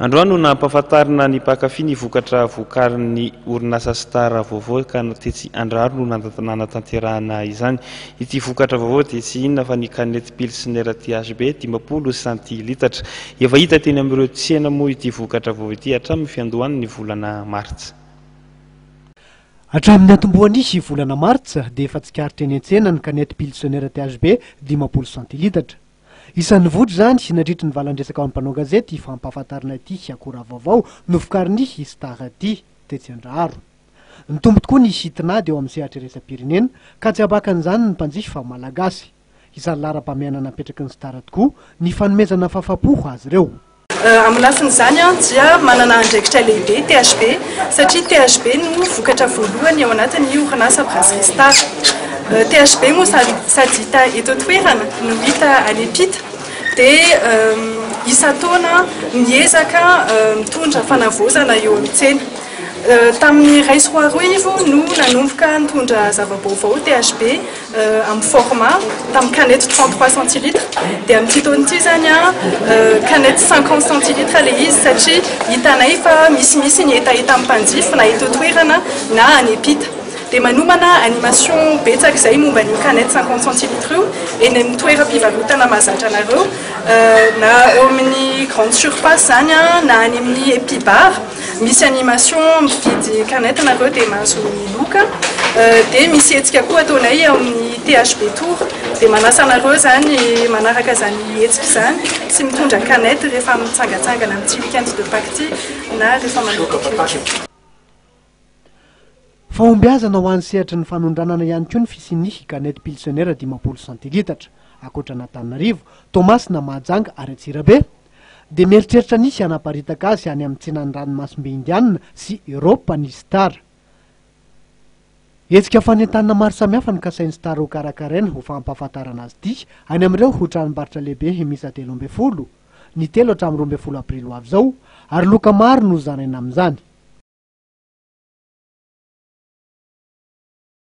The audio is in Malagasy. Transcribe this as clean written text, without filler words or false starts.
Androany no nampahafantarina ny mpankafy ny vokatra vokarin'ny orinasa Star vaovao ka tetsy Andraro no nanatanterahana izany. Ity vokatra vaovao dia tsy inona fa ny canette pilsner THB 50 centilitatra. Efa hita teny amin'ireo tsena moa ity vokatra vaovao ity hatramin'ny fiandohan'ny volana Martsa. Hatramin'ny atomboan'isy volana Martsa dia efa tsikaritry eny an-tsena ny canette pilsner THB 50 centilitatra. Isan'ny votry zany sy nandritra ny valandresaka ao amin'ny mpanao gazety fampahafantarana ity akora vaovao novokariny Star ity tetsy Andraro. Nitombo tokoa ny sitinady eo amin'ny sehatra iraisam-pirenena ka tsy abakan'izany ny mpanjifa fa malagasy. Isan'ny laram-pamehanana napetraky ny Star tokoa ny fanomezana fahafapo azy ireo. Amin'ny lafin'izany dia manana andraikitra lehibe THB satria THB no vokatra voalohany ao anatin'ny orinasa Brasserie Star. THB moa sady hita eto toerana no hita any ampita dia isa-taona miezaka mitondra fanavozana eo amin'ny tsena. Tamin'ny ray sy roa arivo no nanomboka nitondra zava-baovao THB amin'ny format tamin'ny canette 33 centilitres dia amin'ity taona ity zany canette 50 centilitres ilay izy satria hitanay fa misy ny hetaheta amin'ny mpanjifa na eto toerana na any ampita. Dia manomana animation betsaka izay momba ny canette 50 centilitres io eny amin'ny toeram-pivarotana mahazatra anareo na eo amin'ny grande surface zany na any amin'ny Epibar misy animation mividy canette anareo dia mahazo loka dia misy hetsika koa ataonay amin'ny THB Tour dia manasa anareo zany manaraka zany hetsika zany sy mitondra canette rehefa mitsangatsangana amin'ny weekend de Pâques na rehefa mandeha culture. Fahombiazana ho an'ny sehatry ny fanondranana ihany koa ny fisian'ny canette pilsner 50 centilitatra. Akoatra n'Antananarivo, Thomas na Mahajanga ary Antsirabe dia mieritreritra nisy hanaparitaka azy any amin'ny tsenan'ny ranomasimbe Indiana sy Eropa ny Star. Hetsika fanentanana maro samihafa ny kasain'ny Star ho karakaraina ho fampahafantarana azy ity any amin'ireo ho tranombarotra lehibe misa 12, ny 3 hatramin'ny 12 aprily ho avy izao ary loka maro no zaraina amin'izany.